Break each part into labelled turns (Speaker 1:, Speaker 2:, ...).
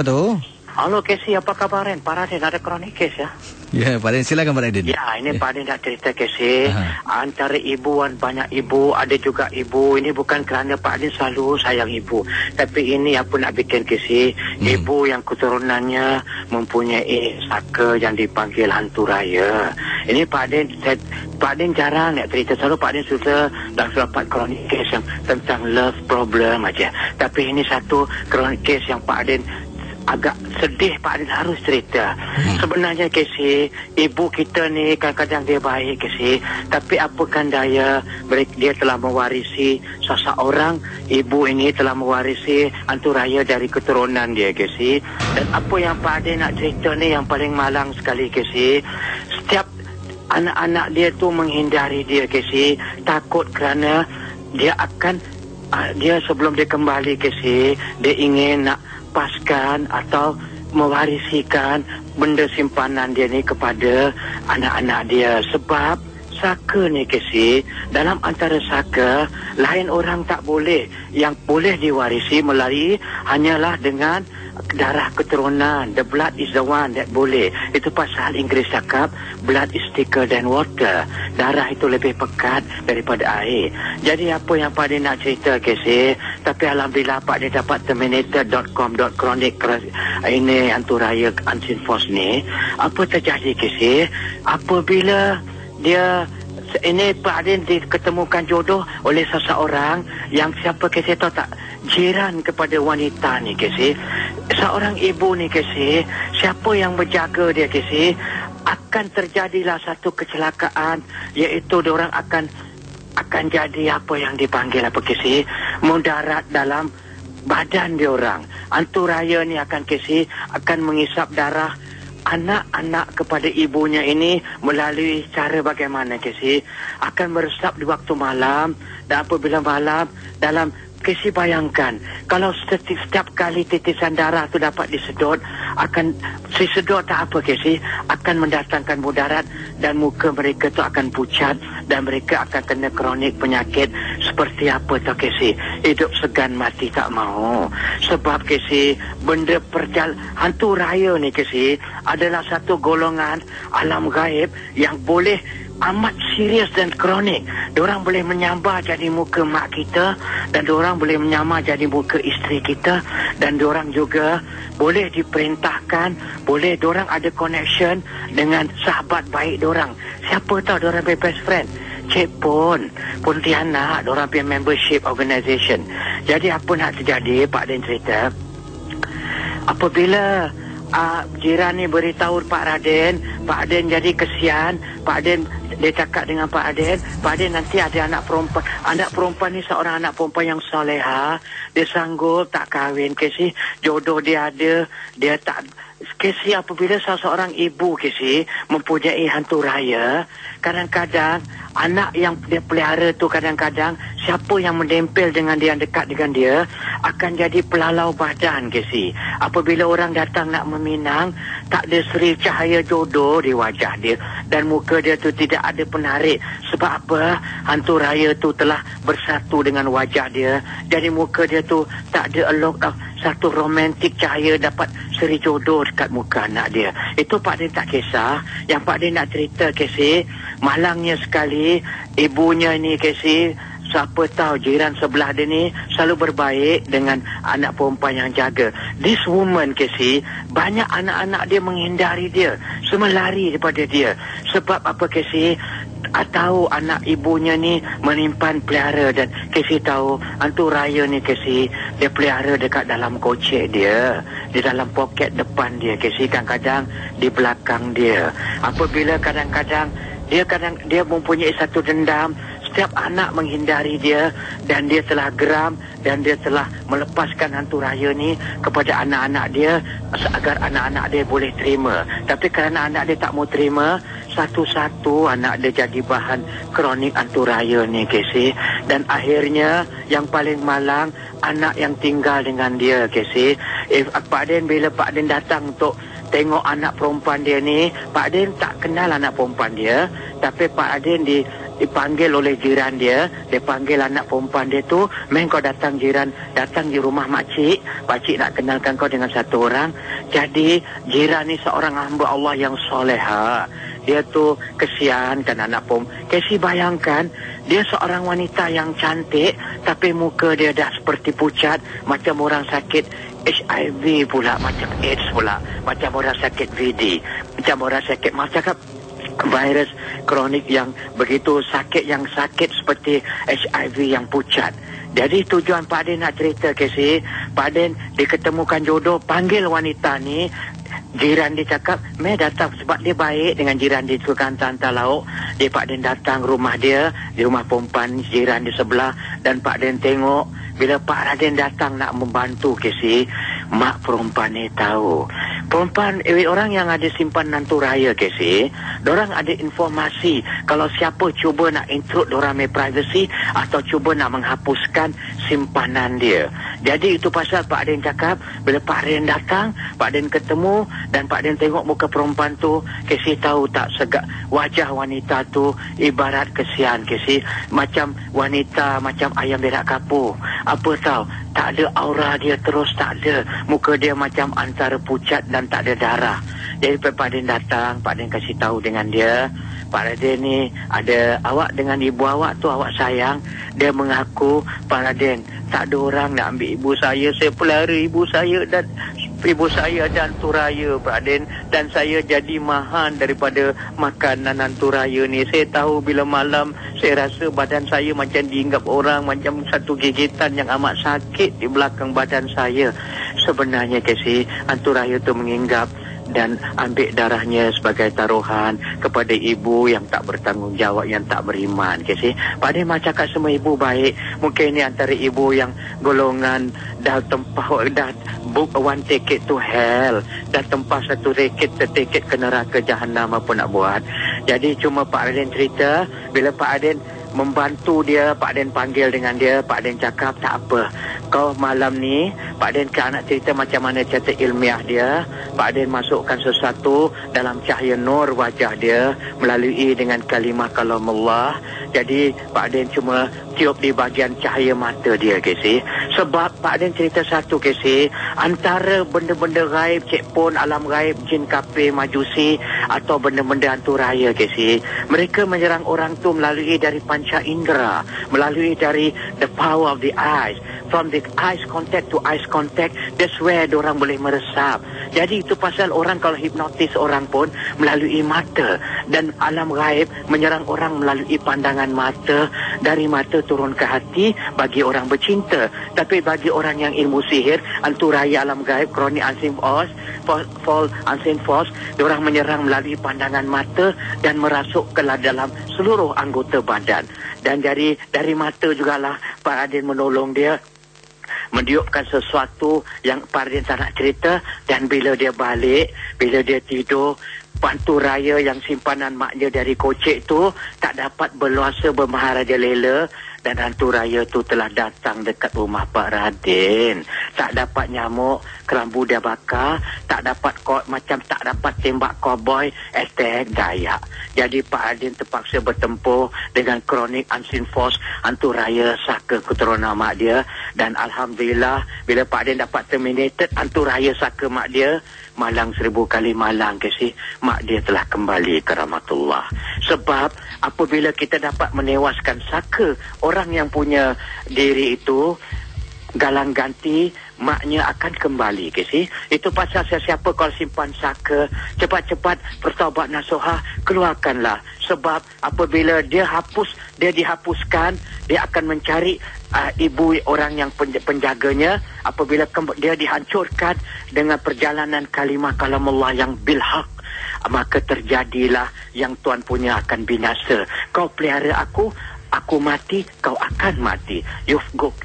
Speaker 1: siapa tu?
Speaker 2: Halo Casey, apa kabar Ren? Pak Raden ada kronik kes ya?
Speaker 1: Ya, Pak Raden, silakan Pak Raden.
Speaker 2: Ya, ini Pak Raden nak cerita Casey. Antara ibuan, banyak ibu, ada juga ibu. Ini bukan kerana Pak Raden selalu sayang ibu. Tapi ini apa nak bikin Casey. Ibu yang keturunannya mempunyai saka yang dipanggil hantu raya. Ini Pak Raden jarang nak cerita. Selalu Pak Raden sudah dapat kronik kes yang tentang love problem aja. Tapi ini satu kronik kes yang Pak Raden agak sedih Pak Adin harus cerita. Sebenarnya Casey, ibu kita ni kadang-kadang dia baik Casey, tapi apakan daya dia telah mewarisi seseorang. Ibu ini telah mewarisi hantu raya dari keturunan dia Casey. Dan apa yang Pak Adin nak cerita ni yang paling malang sekali Casey, setiap anak-anak dia tu menghindari dia Casey, takut kerana dia akan dia sebelum dia kembali Casey, dia ingin nak paskan atau mewarisikan benda simpanan dia ni kepada anak-anak dia. Sebab saka ni Casey, dalam antara saka lain orang tak boleh, yang boleh diwarisi melalui hanyalah dengan darah keturunan. The blood is the one that boleh. Itu pasal Inggeris cakap blood is thicker than water. Darah itu lebih pekat daripada air. Jadi apa yang Pak Din nak cerita Casey, tapi alhamdulillah Pak Din dapat terminator.com.chronic ini hantu raya Unseen Force ni. Apa terjadi Casey, apabila dia ini Pak Adin diketemukan jodoh oleh seseorang yang siapa Casey tahu tak? Jiran kepada wanita ni Casey. Seorang ibu ni Casey, siapa yang berjaga dia Casey, akan terjadilah satu kecelakaan, iaitu diorang akan jadi apa yang dipanggil apa Casey, mudarat dalam badan diorang. Hantu raya ni akan Casey akan mengisap darah anak-anak kepada ibunya ini melalui cara bagaimana Casey, akan meresap di waktu malam. Dan apabila malam, dalam Casey bayangkan kalau setiap kali titisan darah tu dapat disedot, akan disedot tak apa Casey, akan mendatangkan mudarat dan muka mereka tu akan pucat dan mereka akan kena kronik penyakit seperti apa tu Casey, hidup segan mati tak mau. Sebab Casey, benda hantu raya ni Casey adalah satu golongan alam gaib yang boleh amat serius dan kronik. Diorang boleh menyambar jadi muka mak kita, dan diorang boleh menyamar jadi muka isteri kita, dan diorang juga boleh diperintahkan, boleh diorang ada connection dengan sahabat baik diorang. Siapa tahu diorang punya best friend, Cik Pontianak, diorang punya membership organisation. Jadi apa nak terjadi, Pak Den cerita, apabila jiran ni beritahu Pak Raden jadi kesian. Pak Raden dia cakap dengan Pak Raden nanti ada anak perempuan ni seorang anak perempuan yang soleha, dia sanggup tak kahwin Casey, jodoh dia ada, dia tak Casey. Apabila seorang ibu Casey mempunyai hantu raya, kadang-kadang anak yang dia pelihara tu, kadang-kadang siapa yang menempel dengan dia, yang dekat dengan dia, akan jadi pelalau badan Casey. Apabila orang datang nak meminang, tak ada seri cahaya jodoh di wajah dia, dan muka dia tu tidak ada penarik. Sebab apa? Hantu raya tu telah bersatu dengan wajah dia. Jadi muka dia tu tak ada satu romantik cahaya dapat seri jodoh dekat muka anak dia. Itu Pak Din tak kisah. Yang Pak Din nak cerita Casey, malangnya sekali ibunya ni Casey, siapa tahu jiran sebelah dia ni selalu berbaik dengan anak perempuan yang jaga. This woman Casey, banyak anak-anak dia menghindari dia, semua lari daripada dia. Sebab apa Casey? Tahu anak ibunya ni menyimpan pelihara, dan Casey tahu hantu raya ni Casey, dia pelihara dekat dalam kocek dia, di dalam poket depan dia Casey, kadang-kadang di belakang dia. Apabila kadang-kadang dia mempunyai satu dendam, setiap anak menghindari dia, dan dia telah geram, dan dia telah melepaskan hantu raya ni kepada anak-anak dia agar anak-anak dia boleh terima. Tapi kerana anak dia tak mau terima, satu-satu anak dia jadi bahan kronik hantu raya ni Casey. Dan akhirnya yang paling malang, anak yang tinggal dengan dia Casey. Pak Den, bila Pak Den datang untuk tengok anak perempuan dia ni, Pak Den tak kenal anak perempuan dia, tapi Pak Den dipanggil oleh jiran dia panggil anak perempuan dia tu, main kau datang di rumah makcik nak kenalkan kau dengan satu orang. Jadi jiran ni seorang hamba Allah yang soleha. Dia tu kesian kan anak Casey bayangkan, dia seorang wanita yang cantik, tapi muka dia dah seperti pucat, macam orang sakit HIV pula, macam AIDS pula, macam orang sakit VD, macam orang sakit macam virus kronik yang begitu sakit, yang sakit seperti HIV yang pucat. Jadi tujuan Pak Din nak cerita Casey, Pak Din diketemukan jodoh, panggil wanita ni. Jiran dia cakap, Meh datang sebab dia baik dengan jiran dia, suka hantar lauk. Dia Pak Din datang rumah dia, di rumah perempuan jiran di sebelah, dan Pak Din tengok bila Pak Raden datang nak membantu Casey, mak perempuan ni tahu. Perempuan, orang yang ada simpanan tu raya Casey, dorang ada informasi kalau siapa cuba nak intrude dorang punya privacy atau cuba nak menghapuskan simpanan dia. Jadi itu pasal Pak Din cakap, bila Pak Din datang, Pak Din ketemu dan Pak Din tengok muka perempuan tu, Casey tahu tak segak wajah wanita tu ibarat kesian Casey, macam wanita macam ayam berak kapur. Apa tahu, tak ada aura dia, terus tak ada. Muka dia macam antara pucat dan tak ada darah. Jadi Pak Din datang, Pak Din kasih tahu dengan dia, Pak Raden ni ada awak dengan ibu awak tu, awak sayang. Dia mengaku, Pak Raden, tak ada orang nak ambil ibu saya pelihara ibu saya dan ibu saya ada hantu raya Pak Raden, dan saya jadi mahan daripada makanan hantu raya ni. Saya tahu bila malam saya rasa badan saya macam diinggap orang, macam satu gigitan yang amat sakit di belakang badan saya. Sebenarnya Casey, hantu raya tu menginggap dan ambil darahnya sebagai taruhan kepada ibu yang tak bertanggungjawab, yang tak beriman Casey. Pak Din macam cakap semua ibu baik. Mungkin ini antara ibu yang golongan dah tempah, dah book one ticket to hell, dah tempah satu tiket ke neraka jahanam, apa nak buat. Jadi cuma Pak Raden cerita, bila Pak Raden membantu dia, Pak Den panggil dengan dia, Pak Den cakap, tak apa, kau malam ni, Pak Den ke anak cerita macam mana cerita ilmiah dia. Pak Den masukkan sesuatu dalam cahaya nur wajah dia melalui dengan kalimah kalamullah. Jadi Pak Den cuma tiup di bahagian cahaya mata dia Casey. Sebab Pak Den cerita satu Casey, antara benda-benda gaib, cik pun alam gaib, jin kafir, majusi atau benda-benda hantu raya Casey, mereka menyerang orang tu melalui dari panca indera, melalui dari the power of the eyes. From the eyes contact to eyes contact, that's where diorang boleh meresap. Jadi itu pasal orang kalau hipnotis orang pun melalui mata, dan alam gaib menyerang orang melalui pandangan mata. Dari mata turun ke hati bagi orang bercinta. Tapi bagi orang yang ilmu sihir, hantu raya, alam gaib, kronik unseen force, fall unseen force, diorang menyerang melalui pandangan mata dan merasuk ke dalam seluruh anggota badan. Dan dari mata jugalah Pak Raden menolong dia, mendiupkan sesuatu yang Pak Raden tak nak cerita. Dan bila dia balik, bila dia tidur, hantu raya yang simpanan maknya dari kocek tu tak dapat berluasa bermaharaja lela, dan hantu raya tu telah datang dekat rumah Pak Raden. Tak dapat nyamuk, kelambu dia bakar, tak dapat macam tak dapat tembak cowboy, attack Dayak. Jadi Pak Raden terpaksa bertempur dengan kronik unseen force, hantu raya saka keturunan mak dia. Dan Alhamdulillah, bila Pak Raden dapat terminated hantu raya saka mak dia, malang 1000 kali malang Casey, mak dia telah kembali ke rahmatullah. Sebab apabila kita dapat menewaskan saka orang yang punya diri itu, galang ganti maknya akan kembali Casey. Itu pasal siapa kalau simpan saka, cepat-cepat bertaubat nasuhah, keluarkanlah. Sebab apabila dia dihapuskan, dia akan mencari ibu orang yang penjaganya. Apabila dia dihancurkan dengan perjalanan kalimah kalamullah yang bilhaq, maka terjadilah yang Tuhan punya akan binasa. Kau pelihara aku mati, kau akan mati.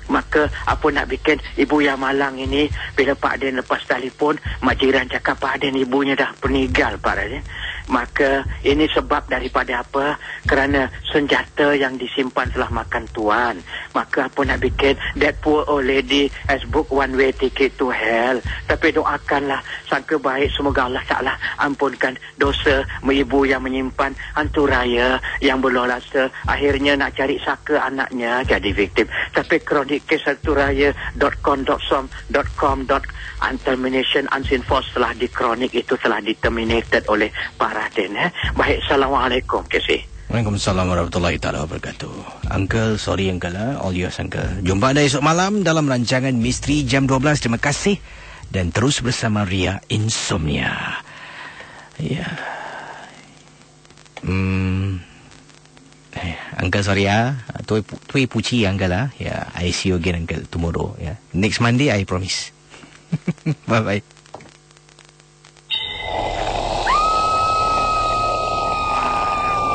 Speaker 2: Maka apa nak bikin ibu yang malang ini, bila Pak Den lepas telefon, mak jiran cakap Pak Den ibunya dah meninggal Pak Den. Maka ini sebab daripada apa? Kerana senjata yang disimpan telah makan tuan. Maka apa nak bikin? That poor old lady has booked one way ticket to hell. Tapi doakanlah, sangka baik, semoga Allah Ta'ala ampunkan dosa ibu yang menyimpan hantu raya yang berlolasa, akhirnya nak cari saka anaknya jadi viktim. Tapi kronik kes hantu raya.com.som.com termination unseen force telah dikronik, itu telah determinated oleh para den. Baik, Assalamualaikum Kesih.
Speaker 1: Waalaikumsalam warahmatullahi taala wabarakatuh. Uncle, sorry Uncle, all yours Uncle. Jumpa anda esok malam dalam rancangan Misteri jam 12. Terima kasih dan terus bersama Ria Insomnia. Ya. Uncle, sorry tu puci Uncle I see you again Uncle tomorrow. Next Monday I promise. Bye bye.